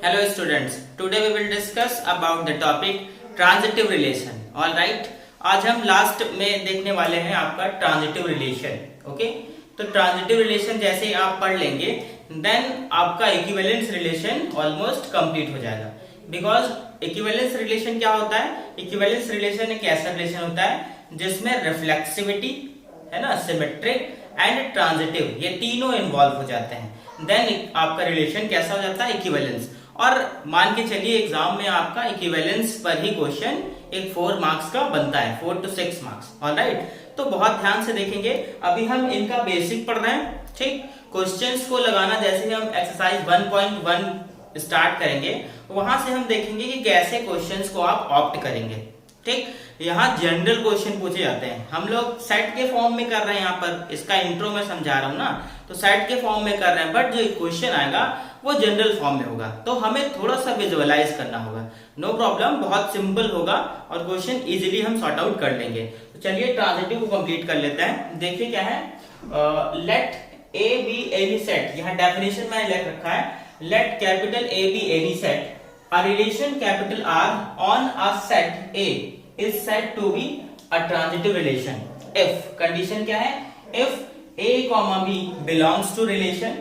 Hello students, today we will discuss about the topic transitive relation. All right, आज हम last में देखने वाले हैं आपका ट्रांजिटिव रिलेशन. ओके, तो ट्रांजिटिव रिलेशन जैसे ही आप पढ़ लेंगे देन आपका इक्विवेलेंस रिलेशन ऑलमोस्ट कंप्लीट हो जाएगा. बिकॉज इक्विवेलेंस रिलेशन क्या होता है? इक्विवेलेंस रिलेशन एक ऐसा रिलेशन होता है जिसमें रिफ्लेक्सिविटी है ना, सिमेट्रिक एंड ट्रांजिटिव ये तीनों इन्वॉल्व हो जाते हैं. देन आपका रिलेशन कैसा हो जाता है? इक्विवेलेंस. और मान के चलिए एग्जाम में आपका इक्विवेलेंस पर ही क्वेश्चन एक 4 मार्क्स का बनता है, 4 to 6 मार्क्स. ऑलराइट, तो बहुत ध्यान से देखेंगे. अभी हम इनका बेसिक पढ़ रहे हैं. ठीक, क्वेश्चंस को लगाना जैसे हम एक्सरसाइज 1.1 स्टार्ट करेंगे वहां से हम देखेंगे कि कैसे क्वेश्चंस को आप ऑप्ट करेंगे. ठीक, यहाँ जनरल क्वेश्चन पूछे जाते हैं. हम लोग सेट के फॉर्म में कर रहे हैं, यहाँ पर इसका इंट्रो में समझा रहा हूँ ना, तो सेट के फॉर्म में कर रहे हैं, बट जो क्वेश्चन आएगा वो जनरल फॉर्म में होगा, तो हमें थोड़ा सा विजुअलाइज करना होगा. नो प्रॉब्लम, बहुत सिंपल होगा और क्वेश्चन इजीली हम सॉर्ट आउट कर लेंगे. तो चलिए ट्रांजिटिव को कंप्लीट कर लेते हैं. देखिए क्या है, let A be any set. यहाँ डेफिनेशन मैंने लिख रखा है, let capital A be any set, a relation capital R on a set A is said to be a transitive relation if condition क्या है, if A, B belongs to relation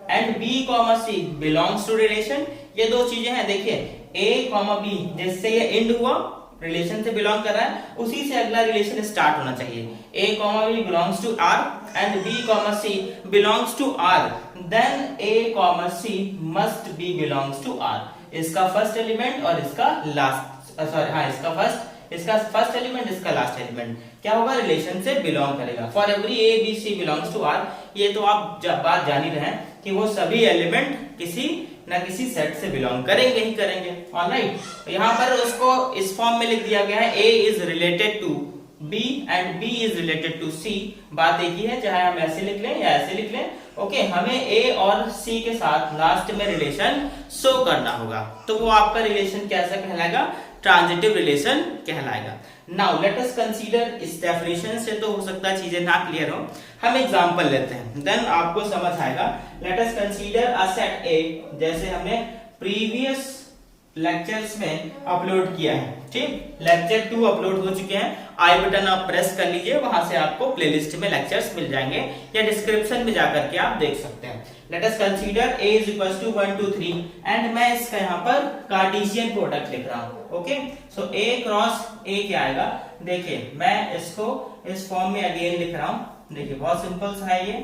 and B, C belongs to relation. ये दो चीजें हैं. देखिए A, B जिससे ये and हुआ, रिलेशन से बिलोंग कर रहा है, उसी से अगला रिलेशन स्टार्ट होना चाहिए. A, B belongs to R and B, C belongs to R, then A, C must be belongs to R. इसका फर्स्ट एलिमेंट और इसका लास्ट, सॉरी हाँ, इसका फर्स्ट एलिमेंट, इसका लास्ट एलिमेंट क्या होगा, रिलेशन से बिलोंग करेगा. For every A B C belongs to R, ये तो आप बात जान ही रहे हैं कि वो सभी एलिमेंट किसी ना किसी सेट से बिलोंग करेंगे ही करेंगे. ऑलराइट, तो यहाँ पर उसको इस फॉर्म में लिख दिया गया है, A is related to B and B is related to C. बात एक ही है, चाहे हम ऐसे लिख लें या ऐसे लिख लें. ओके, हमें A और C के साथ लास्ट में रिलेशन शो करना होगा, तो वो आपका रिलेशन कैसा कहलाएगा, ट्रांजिटिव रिलेशन कहलाएगा. नाउ लेट अस कंसीडर, इस डेफिनेशन से तो हो सकता है चीजें ना क्लियर हो, हम एग्जांपल लेते हैं, देन आपको समझ आएगा. Late us consider a set A, जैसे हमने प्रीवियस लेक्चर्स में अपलोड किया है. ठीक, लेक्चर 2 अपलोड हो चुके हैं. आई बटन आप प्रेस कर लीजिए, वहां से आपको प्लेलिस्ट में लेक्चर्स मिल जाएंगे या डिस्क्रिप्शन में जाकर के आप देख सकते हैं. Let us consider a is equal to 1 2 3 and मैं इसका यहाँ पर कार्टेशियन प्रोडक्ट लिख रहा हूँ. Okay, so a cross a क्या आएगा, देखिए मैं इसको इस फॉर्म में अगेन लिख रहा हूँ. देखिए बहुत सिंपल सा है ये.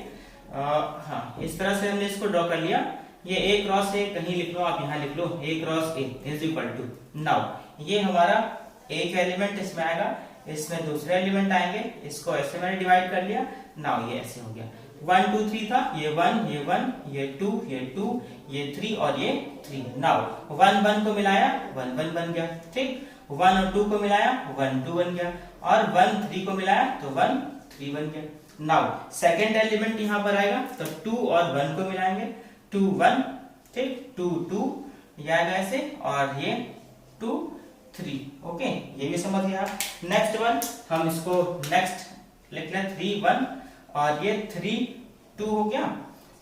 हाँ, इस तरह से हमने इसको ड्रॉ कर लिया. ये a क्रॉस a कहीं लिख लो, आप यहाँ लिख लो, a cross a is equal to, now ये हमारा एक एलिमेंट इसमें आएगा, इसमें दूसरे एलिमेंट आएंगे, इसको ऐसे मैंने डिवाइड कर लिया. नाउ ये ऐसे हो गया, 1 2 3 था, ये 1 ये 1 ये 2 ये 2 ये 3 और ये 3. नाउ 1 1 को मिलाया 1 1 बन गया. ठीक, 1 और 2 को मिलाया 1 2 बन गया, और 1 3 को मिलाया तो 1 3 बन गया. नाउ सेकेंड एलिमेंट यहाँ पर आएगा, तो 2 और 1 को मिलाएंगे 2 1. ठीक, 2 2 ये आएगा ऐसे, और ये 2 3. ओके, ये भी समझ गया आप. नेक्स्ट वन, हम इसको नेक्स्ट लिख लें 3 1, और ये 3 2 हो गया,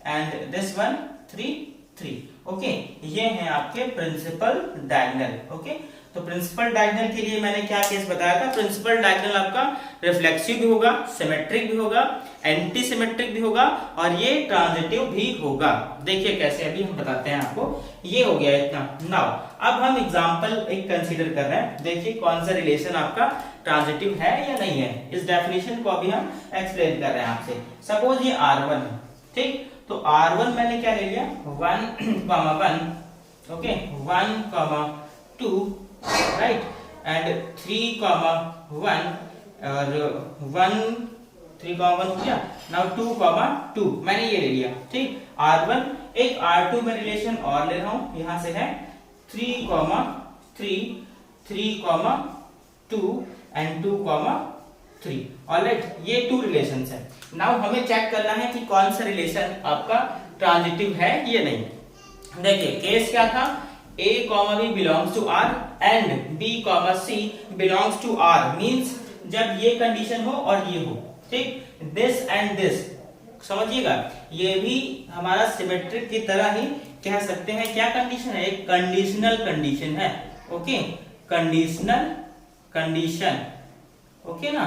एंड दिस वन 3 3. ओके, ये है आपके प्रिंसिपल डायगोनल. ओके, तो प्रिंसिपल डायगोनल के लिए मैंने क्या केस बताया था, प्रिंसिपल डायगोनल आपका रिफ्लेक्सिव भी होगा, सिमेट्रिक भी होगा, एंटी सिमेट्रिक भी होगा, और ये ट्रांजिटिव भी होगा. देखिए कैसे, अभी हम बताते हैं आपको. ये हो गया इतना. नाउ अब हम एग्जांपल एक कंसीडर कर रहे हैं. देखिए कौन सा रिलेशन आपका ट्रांजिटिव है या नहीं है. इस डेफिनेशन को अभी हम एक्सप्लेन कर रहे हैं आपसे. सपोज ये R1 है. ठीक, तो R1 मैंने क्या ले लिया, 1 1. ओके, 1 2 राइट, एंड 3 1 और 1 3 1 हो गया. नाउ 2 2 मैंने ये ले लिया. ठीक, R1, एक R2 में रिलेशन और ले रहा हूं, यहां से है 3 3 3 2 एंड 2 3. ऑलराइट, ये 2 रिलेशंस है. नाउ हमें चेक करना है कि कौन सा रिलेशन आपका ट्रांजिटिव है या नहीं. देखिए केस क्या था, A, B belongs to R and B, C belongs to R means जब ये कंडीशन हो और ये हो. ठीक, this and this समझिएगा, ये भी हमारा सिमेट्रिक की तरह ही कह सकते हैं। क्या कंडीशन है? एक कंडीशनल कंडीशन है। ओके, कंडीशनल कंडीशन, ओके ना।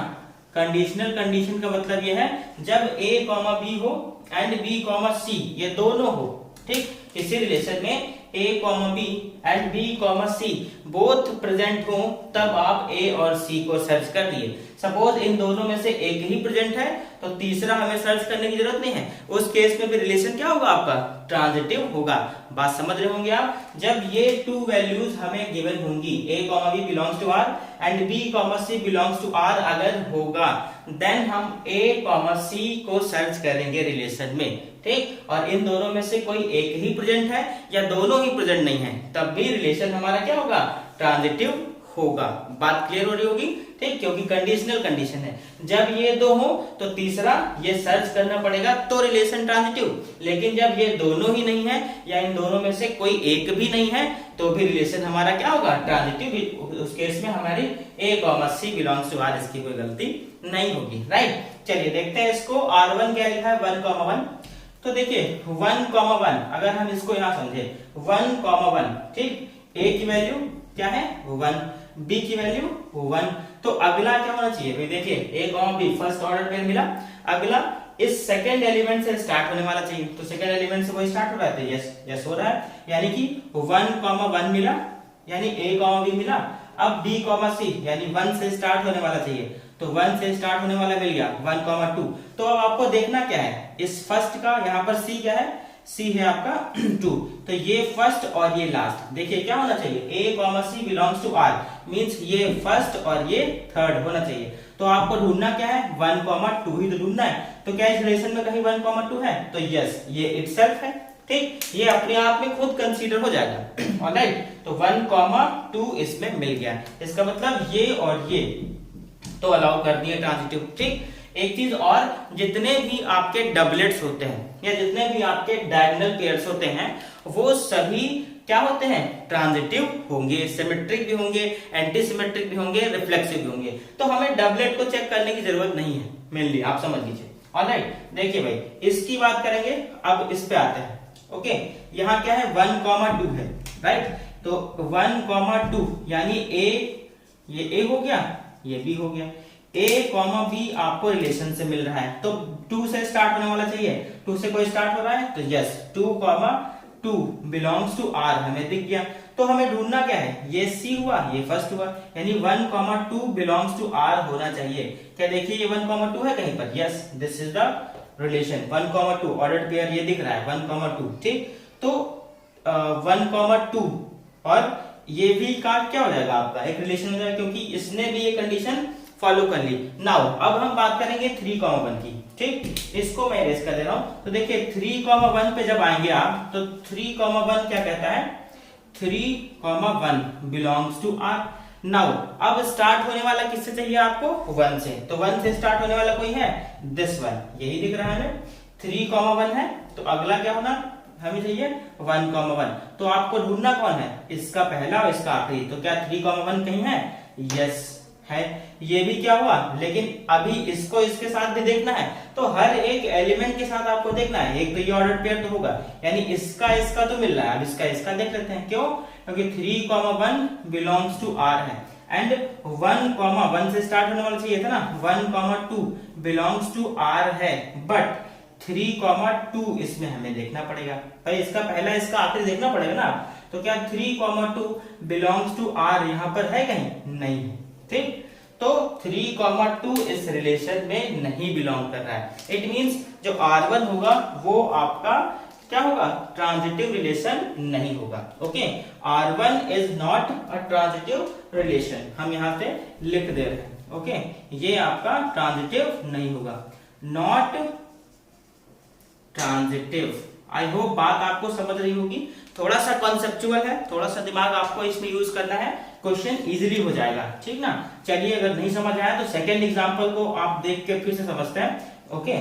कंडीशनल कंडीशन का मतलब ये है जब a कॉमा बी हो एंड b कॉमा सी, ये दोनों हो, ठीक, किसी रिलेशन में a comma B and b comma C both present हो, तब आप a और c को सर्च कर दिए। सपोज इन दोनों में से एक ही प्रेजेंट है तो तीसरा हमें सर्च करने की जरूरत नहीं है। उस केस में भी रिलेशन क्या होगा आपका? ट्रांजिटिव होगा। बात समझ रहे होंगे आप। जब ये टू वैल्यूज हमें गिवन होंगी, a comma b belongs to r and b comma c belongs to r अगर होगा, देन हम a कॉमा c को सर्च करेंगे रिलेशन में, ठीक। और इन दोनों में से कोई एक ही प्रेजेंट है या दोनों ही प्रेजेंट नहीं है, तब भी रिलेशन हमारा क्या होगा? ट्रांजिटिव होगा। बात क्लियर हो रही होगी, ठीक, क्योंकि कंडीशनल कंडीशन है। जब ये दो हो तो तीसरा ये सर्च करना पड़ेगा तो रिलेशन ट्रांजिटिव। लेकिन जब ये दोनों ही नहीं है या इन दोनों में से कोई एक भी नहीं है तो भी रिलेशन हमारा क्या होगा? ट्रांजिटिव। उस केस में हमारी a comma c belongs to r, इसकी कोई गलती नहीं होगी, राइट। चलिए देखते हैं इसको। R1 क्या लिखा है? 1 कॉमा 1। तो देखिए 1 कॉमा 1, अगर हम इसको यहां समझे 1 कॉमा 1, ठीक, a की वैल्यू क्या है? 1, b की वैल्यू 1। तो अगला क्या होना चाहिए भाई? देखिए a comma b first order pair मिला, अगला इस सेकंड एलिमेंट से स्टार्ट होने वाला चाहिए। तो सेकंड एलिमेंट से वो स्टार्ट हो रहा है, यस यस हो रहा है, यानी कि 1 कॉमा 1 मिला, यानी a कॉमा b मिला। अब b कॉमा c यानी 1 से स्टार्ट होने वाला चाहिए, तो 1 से स्टार्ट होने वाला मिल गया 1 कॉमा 2। तो अब आपको देखना क्या है? इस फर्स्ट का यहाँ पर c क्या है? c है आपका 2। तो ये फर्स्ट और ये लास्ट, देखिए क्या होना चाहिए? a comma c belongs to r, means ये फर्स्ट और ये थर्ड होना चाहिए। तो आपको ढूंढना क्या है? 1 कॉमा 2 ही तो ढूंढना है। तो क्या इस रिलेशन में कहीं 1 कॉमा 2 है? तो यस, ये इटसेल्फ है, ठीक, ये अपने आप में खुद कंसीडर हो जाएगा। ऑलराइट, तो 1 कॉमा 2 इसमें मिल गया। इसका मतलब ये और ये तो अलाउ कर दिए ट्रांजिटिव, ठीक। एक चीज और, जितने भी आपके डबलेट्स होते हैं या जितने भी आपके डायगोनल पेयर्स होते हैं वो सभी क्या होते हैं? ट्रांजिटिव होंगे, सिमेट्रिक भी होंगे, एंटी सिमेट्रिक भी होंगे, रिफ्लेक्सिव भी होंगे। तो हमें डबलेट को चेक करने की जरूरत नहीं है मेनली, आप समझ लीजिए। ऑलराइट, देखिए भाई इसकी बात करेंगे, अब इस पे आते हैं। ओके, यहाँ क्या है? 1 कॉमा 2 है, राइट। तो 1 कॉमा 2 यानी a, ये a हो गया, ये b हो गया। a कॉमा b आपको रिलेशन से मिल रहा है, तो 2 से स्टार्ट होने वाला चाहिए। 2 से कोई स्टार्ट हो रहा है, तो yes 2 comma 2 belongs to r हमें दिख गया। तो हमें ढूंढना क्या है? ये c हुआ, ये फर्स्ट हुआ, यानी 1 कॉमा 2 बिलोंग्स टू r होना चाहिए। क्या देखिए ये 1 कॉमा 2 है कहीं पर? Yes, this is the relation 1 comma 2, ordered pair ये दिख रहा है 1 कॉमा 2, ठीक। तो 1 कॉमा 2 और ये भी का क्या हो जाएगा? आपका एक रिलेशन हो जाएगा, क्योंकि इसने भी ये कंडीशन फॉलो कर ली। नाउ अब हम बात करेंगे 3 कॉमा 1 की, ठीक। इसको मैं इरेज कर दे रहा हूं। तो देखिए 3 कॉमा 1 पे जब आएंगे आप, तो 3 कॉमा 1 क्या कहता है? 3 comma 1 belongs to r। Now अब स्टार्ट होने वाला किससे चाहिए आपको? 1 से। तो 1 से स्टार्ट होने वाला कोई है? दिस वन, यही दिख रहा है। 3 कॉमा 1 है, तो अगला क्या होना हमें चाहिए? 1 कॉमा 1। तो आपको ढूंढना कौन है? इसका पहला और इसका आखिरी। तो क्या 3 कॉमा 1 कहीं है? यस है। ये भी क्या हुआ? लेकिन अभी इसको इसके साथ भी देखना है, तो हर एक एलिमेंट के साथ आपको देखना है। एक तो ये ऑर्डर पेयर तो होगा, यानी इसका इसका तो मिल रहा है। अब इसका इसका देख लेते हैं, क्यों? क्योंकि 3 कॉमा 1 बिलोंग्स टू r है, एंड 1 कॉमा 1 से स्टार्ट होने वाला चाहिए था ना, 1 कॉमा 2 बिलोंग्स टू r है, बट 3 कॉमा 2 इसमें हमें देखना पड़ेगा। भाई इसका पहला इसका आखिरी देखना पड़ेगा ना। तो क्या 3 कॉमा 2 बिलोंग्स टू r यहाँ पर है कहीं? नहीं है, ठीक। तो 3 कॉमा 2 इस रिलेशन में नहीं बिलोंग कर रहा है। इट मींस जो R1 होगा वो आपका क्या होगा? ट्रांजिटिव रिलेशन नहीं होगा। Okay, R1 is not a transitive relation, हम यहां से लिख दे रहे हैं। ओके, ये आपका ट्रांजिटिव नहीं होगा, नॉट ट्रांजिटिव। आई होप बात आपको समझ रही होगी। थोड़ा सा कॉन्सेप्चुअल है, थोड़ा सा दिमाग आपको इसमें यूज करना है, क्वेश्चन इजीली हो जाएगा, ठीक ना। चलिए अगर नहीं समझ आया तो सेकंड एग्जांपल को आप देख के फिर से समझते हैं। ओके,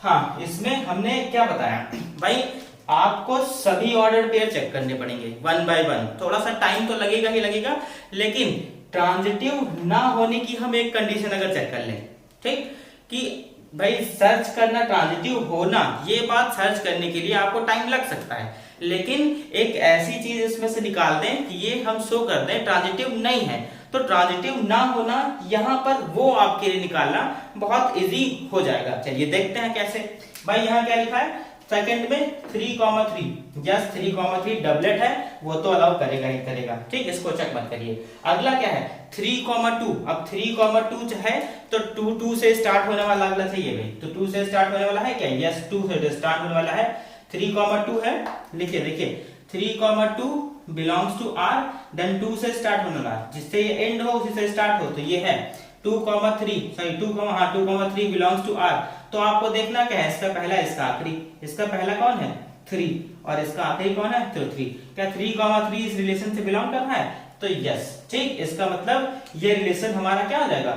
हाँ, इसमें हमने क्या बताया भाई? आपको सभी ऑर्डर पेयर चेक करने पड़ेंगे 1 बाय 1। थोड़ा सा टाइम तो लगेगा ही लगेगा, लेकिन ट्रांजिटिव ना होने की हम एक कंडीशन अगर चेक कर लें, ठीक, कि भाई सर्च करना, ट्रांजिटिव होना, ये बात सर्च करने के लिए आपको टाइम लग सकता है, लेकिन एक ऐसी चीज इसमें से निकाल दें कि ये हम शो कर दें ट्रांजिटिव नहीं है, तो ट्रांजिटिव ना होना यहाँ पर वो आपके लिए निकालना बहुत इजी हो जाएगा। चलिए देखते हैं कैसे। भाई यहाँ क्या लिखा है सेकंड में 3,3, जस्ट 3,3 डबलेट है, वो तो अलाउ करेगा ही करेगा, ठीक, इसको चेक मत करिए। अगला क्या है 3,2, अब 3,2 है तो 2 से स्टार्ट होने वाला अगला चाहिए भाई, तो 2 से स्टार्ट होने वाला है क्या, यस 2 से स्टार्ट होने वाला है, 3,2 है, लिखिए देखिए 3,2 बिलोंग्स टू आर, देन 2 से स्टार्ट होने वाला, जिससे ये एंड हो उसी से स्टार्ट हो, तो ये है 2,3 सॉरी 2,3 बिलोंग्स टू आर। तो आपको देखना क्या है, इसका पहला इसका आखिरी, इसका पहला कौन है 3 और इसका आखिरी कौन है, तो 3, क्या 3,3 इस रिलेशन से बिलोंग कर रहा है, तो यस, ठीक, इसका मतलब ये रिलेशन हमारा क्या हो जाएगा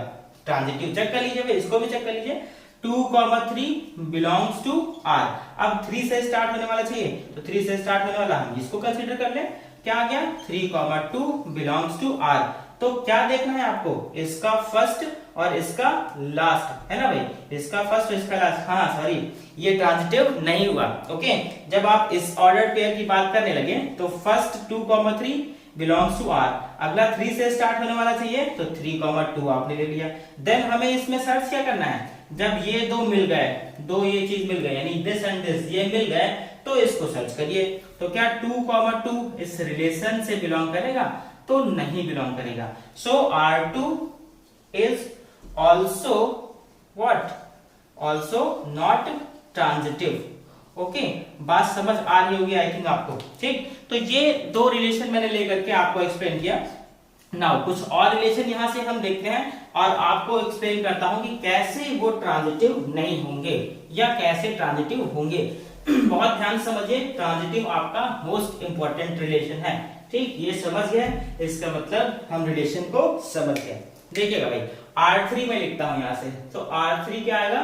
ट्रांजिटिव। चेक कर लीजिए, इसको भी चेक कर लीजिए, 2,3 बिलोंग्स टू आर। अब 3 से स्टार्ट होने वाला चाहिए, तो 3 से स्टार्ट होने वाला हम इसको कंसीडर कर ले, क्या आ गया 3,2 बिलोंग्स टू आर। तो क्या देखना है आपको, इसका फर्स्ट और इसका लास्ट, है ना भाई, इसका फर्स्ट और इसका लास्ट, हाँ सॉरी ये ट्रांजिटिव नहीं हुआ। ओके, जब आप इस ऑर्डर पेयर की बात करने लगे तो फर्स्ट 2,3 बिलोंग्स टू आर, अगला 3 से स्टार्ट होने वाला चाहिए, तो 3,2 आपने ले लिया। देन हमें इसमें सर्च क्या करना है, जब ये दो मिल गए, दो ये चीज मिल गए, यानी दिस एंड दिस ये मिल गए, तो इसको सर्च करिए। तो क्या 2,2 इस रिलेशन से बिलोंग करेगा, तो नहीं बिलोंग करेगा। सो R2 is also what, also not transitive. Okay, बात समझ आ रही होगी आई थिंक आपको, ठीक। तो ये दो रिलेशन मैंने लेकर के आपको एक्सप्लेन किया। नाउ कुछ और रिलेशन यहां से हम देखते हैं और आपको एक्सप्लेन करता हूं कि कैसे वो ट्रांजिटिव नहीं होंगे या कैसे ट्रांजिटिव होंगे। बहुत ध्यान समझिए, ट्रांजिटिव आपका मोस्ट इंपॉर्टेंट रिलेशन है, ठीक, ये समझ गए, इसका मतलब हम रिलेशन को समझ गए। देखिएगा भाई R3 में लिखता हूं यहां से, तो R3 क्या आएगा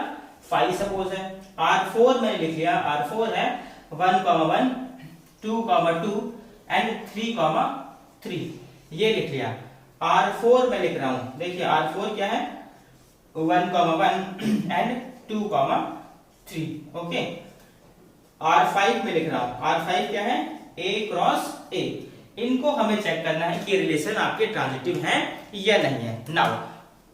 5 सपोज है, R4 मैंने लिख लिया, R4 है 1,1 2,2 एंड 3,3, ये लिख लिया। R4 में लिख रहा हूं, देखिए R4 क्या है 1,1 एंड 2,3। ओके, R5 में लिख रहा हूं, R5 क्या है A क्रॉस A। इनको हमें चेक करना है कि रिलेशन आपके ट्रांजिटिव हैं या नहीं है। नाउ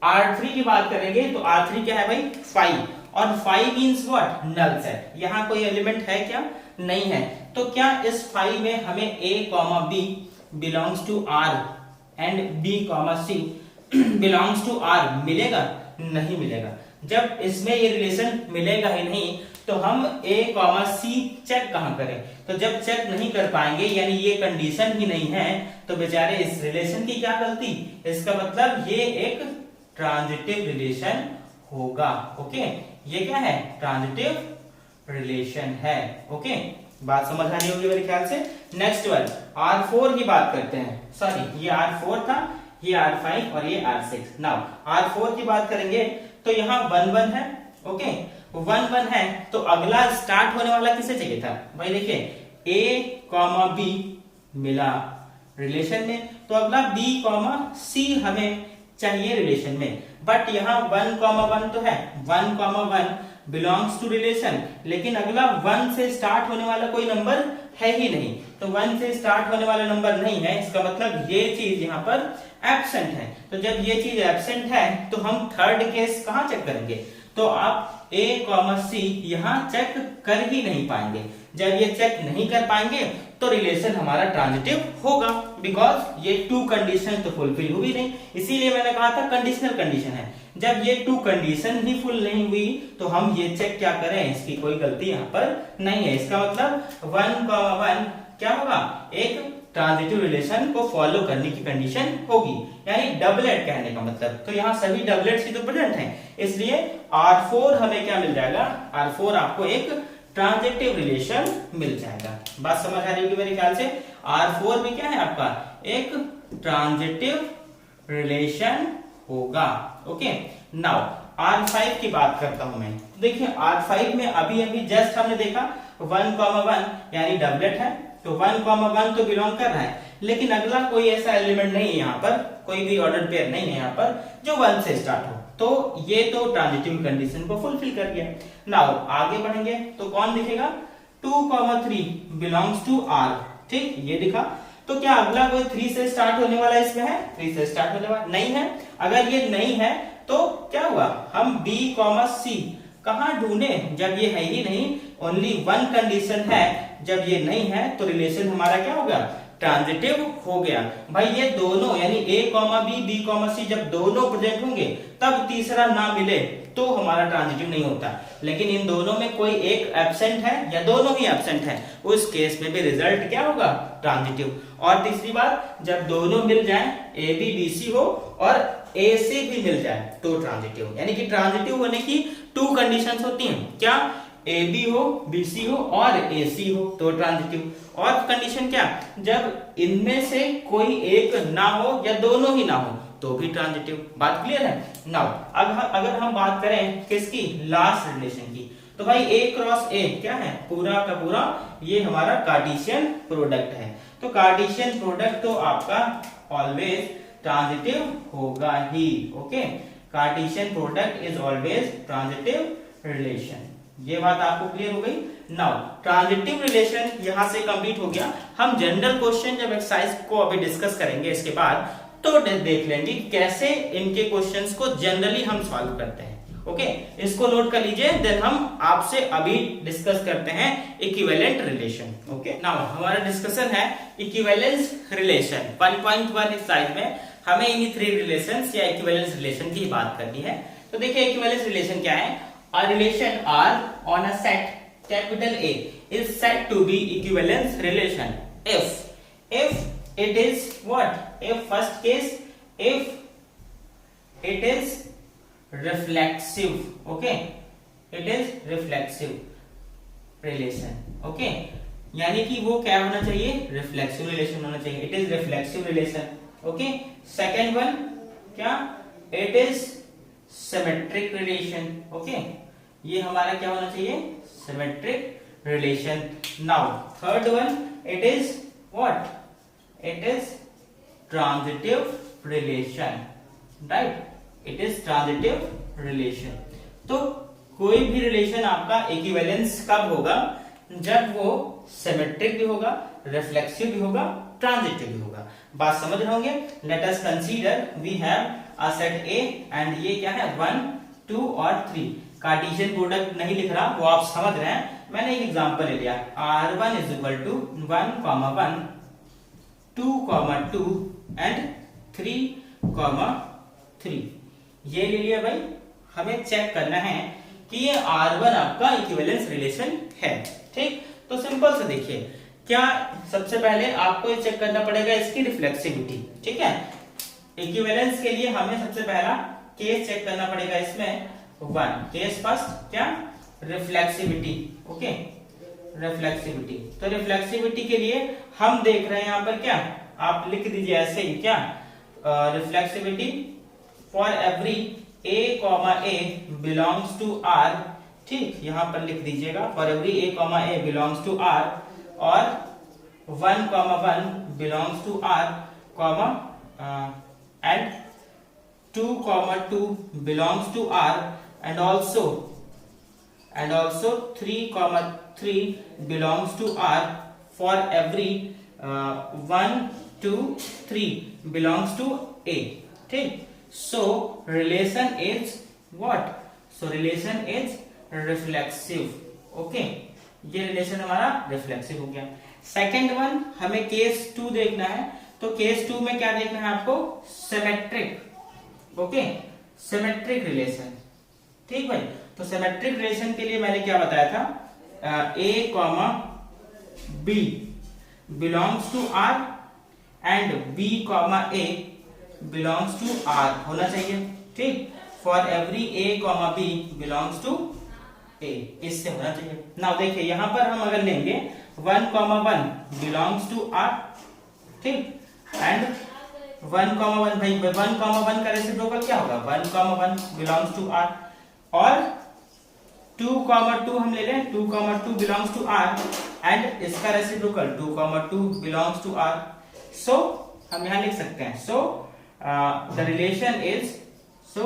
R3 की बात करेंगे तो R3 क्या है भाई 5, और 5 मींस व्हाट, नल सेट, यहां कोई एलिमेंट है क्या, नहीं है, तो क्या इस 5 में हमें A, B belongs to R and B, C belongs to R मिलेगा, नहीं मिलेगा। जब इसमें ये रिलेशन मिलेगा ही नहीं तो हम A, C चेक कहां करें, तो जब चेक नहीं कर पाएंगे यानी ये कंडीशन ही नहीं है, तो बेचारे इस रिलेशन की क्या गलती, इसका मतलब ये एक ट्रांजिटिव रिलेशन होगा। ओके, ये क्या है ट्रांजिटिव रिलेशन है। ओके, बात समझ आ रही होगी मेरे ख्याल से। नेक्स्ट वन R4 की बात करते हैं, सॉरी ये R4 था, ये R5 और ये R6। नाउ R4 की बात करेंगे तो यहाँ 1,1 है, ओके 1,1 है, तो अगला स्टार्ट होने वाला किसे चाहिए था भाई, देखिए A, B मिला रिलेशन में, तो अगला B, C हमें चाहिए रिलेशन में, बट यहाँ 1,1 तो है, 1,1 बिलोंग्स टू रिलेशन, लेकिन अगला 1 से स्टार्ट होने वाला कोई नंबर है ही नहीं, तो 1 से स्टार्ट होने वाला नंबर नहीं है, इसका मतलब ये चीज यहाँ पर एब्सेंट है। तो जब ये चीज एब्सेंट है तो हम थर्ड केस कहाँ चेक करेंगे, तो आप A, C यहाँ चेक कर ही नहीं पाएंगे। जब ये चेक नहीं कर पाएंगे तो रिलेशन हमारा ट्रांजिटिव होगा, बिकॉज ये 2 कंडीशन तो फुलफिल हुई नहीं, इसीलिए मैंने कहा था कंडीशनल कंडीशन है। जब ये 2 कंडीशन ही फुल नहीं हुई तो हम ये चेक क्या करें, इसकी कोई गलती यहाँ पर नहीं है। इसका मतलब 1,1 क्या होगा, एक ट्रांजिटिव रिलेशन को फॉलो करने की कंडीशन होगी, यानी डबलेट कहने का मतलब, तो यहाँ सभी डबलेट्स ही तो प्रेजेंट हैं, इसलिए R4 हमें क्या मिल जाएगा, R4 आपको एक ट्रांजिटिव रिलेशन मिल जाएगा। बात समझ आ रही होगी मेरे ख्याल से। R4 भी क्या है आपका एक ट्रांजिटिव रिलेशन होगा। ओके, नाउ R5 की बात करता हूं मैं, देखिए R5 में अभी अभी जस्ट हमने देखा 1,1 यानी डबलेट है, तो 1,1 तो बिलोंग कर रहा है, लेकिन अगला कोई ऐसा एलिमेंट नहीं है यहाँ पर, कोई भी ऑर्डर पेयर नहीं है यहाँ पर जो 1 से स्टार्ट हो, तो ये तो ट्रांजिटिव कंडीशन को फुलफिल कर गया। नाउ आगे बढ़ेंगे तो कौन दिखेगा, 2,3 बिलोंग्स टू आर, ठीक ये दिखा। तो क्या अगला कोई 3 से स्टार्ट होने वाला इसमें है, 3 से स्टार्ट होने वाला नहीं है। अगर ये नहीं है तो क्या हुआ, हम B, C कहां ढूंढे, जब ये है ही नहीं, ओनली वन कंडीशन है, जब ये नहीं है तो रिलेशन हमारा क्या होगा, ट्रांजिटिव हो गया। भाई ये दोनों यानी A, B, B, C जब दोनों प्रेजेंट होंगे तब तीसरा ना मिले तो हमारा ट्रांजिटिव नहीं होता। लेकिन इन दोनों में कोई एक एब्सेंट है या दोनों ही एब्सेंट है, उस केस में भी रिजल्ट क्या होगा, ट्रांजिटिव। और तीसरी बात, जब दोनों मिल जाएं, AB, BC हो और AC भी मिल जाए तो ट्रांजिटिव। यानी कि ट्रांजिटिव होने की 2 कंडीशंस होती हैं, क्या, AB हो, BC हो और AC हो तो ट्रांजिटिव। और कंडीशन क्या, जब इनमें से कोई एक ना हो या दोनों ही ना हो तो भी ट्रांजिटिव। बात क्लियर है। नाउ अगर हम बात करें किसकी, लास्ट रिलेशन की, तो भाई A क्रॉस A क्या है, पूरा का पूरा ये हमारा कार्टेशियन प्रोडक्ट है। तो कार्टेशियन प्रोडक्ट तो आपका ऑलवेज ट्रांजिटिव होगा ही। Okay, Cartesian product is always transitive relation. ये बात आपको क्लियर हो गई। नाउ ट्रांजिटिव रिलेशन यहां से कंप्लीट हो गया। हम जनरल क्वेश्चन जब एक्सरसाइज को अभी डिस्कस करेंगे इसके बाद तो देख लेंगे कैसे इनके क्वेश्चंस को जनरली हम सॉल्व करते हैं। ओके, इसको नोट कर लीजिए, देन हम आपसे अभी डिस्कस करते हैं इक्विवेलेंट रिलेशन। ओके, नाउ हमारा डिस्कशन है इक्विवेलेंस रिलेशन। 1.1 एक्सरसाइज में हमें इन 3 रिलेशंस या इक्विवेलेंस रिलेशन की बात करनी है। तो देखिए इक्विवेलेंस रिलेशन क्या है, a relation R on a set capital A is said to be equivalence relation if it is what, if first case, if it is reflexive. Okay, it is reflexive relation. Okay, यानी कि वो क्या होना चाहिए, reflexive relation होना चाहिए, it is reflexive relation. Okay, second one क्या, it is symmetric relation. Okay, ये हमारा क्या होना चाहिए, symmetric relation. Now third one, it is what, it is transitive relation, right, it is transitive relation. तो कोई भी रिलेशन आपका इक्विवेलेंस कब होगा, जब वो सिमेट्रिक भी होगा, रिफ्लेक्सिव भी होगा, ट्रांजिटिव भी होगा। बात समझ रहे होंगे। Let us consider we have a set A and ये क्या है 1, 2 और 3। कार्टेशियन प्रोडक्ट नहीं लिख रहा, वो आप समझ रहे हैं। मैंने एक एग्जांपल ले लिया, R1 is equal to 1, 1, 2, 2 and 3, 3। ये ले लिया भाई। हमें चेक करना है कि ये R1 आपका इक्विवेलेंस रिलेशन है। ठीक, तो सिंपल से देखिए, क्या सबसे पहले आपको ये चेक करना पड़ेगा इसकी रिफ्लेक्सिविटी। ठीक है, इक्विवेलेंस के लिए हमें सबसे पहला केस चेक करना पड़ेगा इसमें 1 केस फर्स्ट, क्या, रिफ्लेक्सिविटी। Okay, reflexivity. तो रिफ्लेक्सिविटी के लिए हम देख रहे हैं यहाँ पर क्या, आप लिख दीजिए ऐसे ही, क्या, reflexivity for every A, belongs to R। ठीक, यहां पर लिख दीजिएगा for every A, belongs to R और 1, 1 belongs to R, and 2, 2 belongs to R and also 3, 3 belongs to R for every 1, 2, 3 belongs to A. ठीक, so relation is what? So relation is reflexive. Okay, ये relation हमारा reflexive हो गया। Second one हमें case 2 देखना है। तो case 2 में क्या देखना है आपको, सिमेट्रिक। Okay, symmetric relation. ठीक भाई, तो सिमेट्रिक रिलेशन के लिए मैंने क्या बताया था, A, B belongs to R and B, A belongs to R होना चाहिए। ठीक, for every A, B belongs to A, इससे होना चाहिए। नाउ देखिए यहां पर हम अगर लेंगे 1, 1 बिलोंग्स टू R, ठीक, एंड 1, 1 भाई 1, 1 का रेसिप्रोकल क्या होगा, 1, 1 बिलोंग्स टू R और 2, 2 हम ले लें, 2, 2 बिलोंग्स टू R एंड इसका रेसिप्रोकल 2, 2 बिलोंग्स टू R। सो हम यहां लिख सकते हैं, so the relation is, so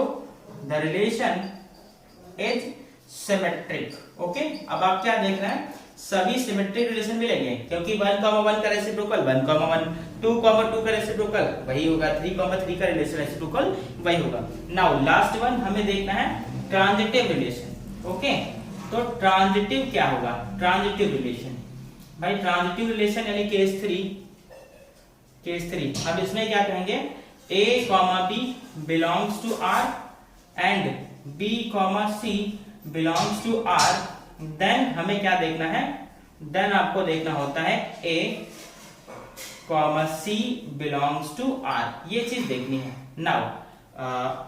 the relation is symmetric. Okay, अब आप क्या देख रहे हैं, सभी सिमेट्रिक रिलेशन मिलेंगे, क्योंकि 1,1 का रेसिप्रोकल 1,1, 2,2 का रेसिप्रोकल वही होगा, 3,3 का रिलेशन रेसिप्रोकल वही होगा। नाउ लास्ट वन हमें देखना है ट्रांजिटिव रिलेशन। ओके, तो ट्रांजिटिव क्या होगा, ट्रांजिटिव रिलेशन भाई, ट्रांजिटिव रिलेशन यानी केस 3। अब इसमें क्या कहेंगे, A, B belongs to R and B, C belongs to R, then हमें क्या देखना है, देन आपको देखना होता है A, C belongs to R, ये चीज देखनी है। नाउ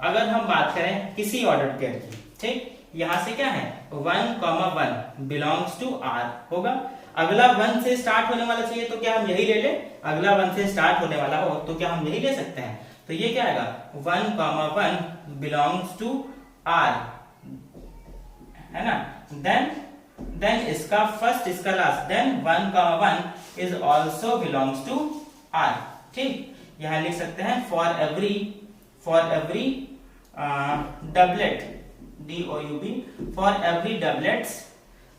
अगर हम बात करें किसी ऑर्डर पेयर की, ठीक, यहां से क्या है 1,1 belongs to R होगा, अगला 1 से स्टार्ट होने वाला चाहिए तो क्या हम यही ले ले, अगला 1 से स्टार्ट होने वाला हो तो क्या हम यही ले सकते हैं, तो ये क्या आएगा 1,1 belongs to R, है ना, देन इसका फर्स्ट इसका last, then 1,1 is also belongs to R, ठीक, यहां लिख सकते हैं for every doublet DOUB, for every doublets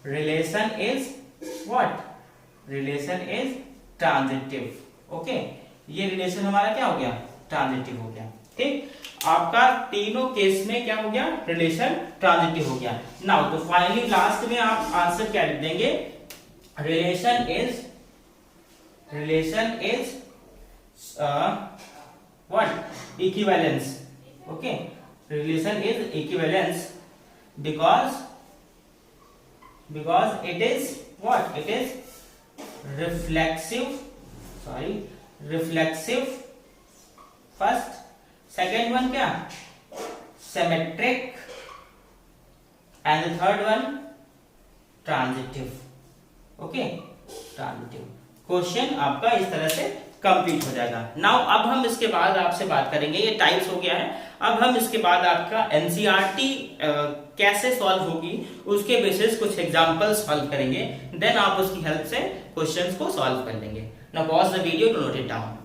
relation is what, relation is transitive. Okay, ये रिलेशन हमारा क्या हो गया, ट्रांजिटिव हो गया, ठीक, आपका तीनों केस में क्या हो गया, रिलेशन ट्रांजिटिव हो गया। नाउ तो फाइनली लास्ट में आप आंसर क्या लिख देंगे, relation is what, equivalence. Okay, relation is equivalence because it is what, it is reflexive first, second one क्या, symmetric, and the third one transitive। Okay, transitive question आपका इस तरह से कंप्लीट हो जाएगा। नाउ अब हम इसके बाद आपसे बात करेंगे, ये टाइप्स हो गया है, अब हम इसके बाद आपका एनसीईआरटी कैसे सॉल्व होगी उसके बेसिस कुछ एग्जांपल सॉल्व करेंगे, देन आप उसकी हेल्प से क्वेश्चंस को सॉल्व कर लेंगे। Now pause the video to note it down.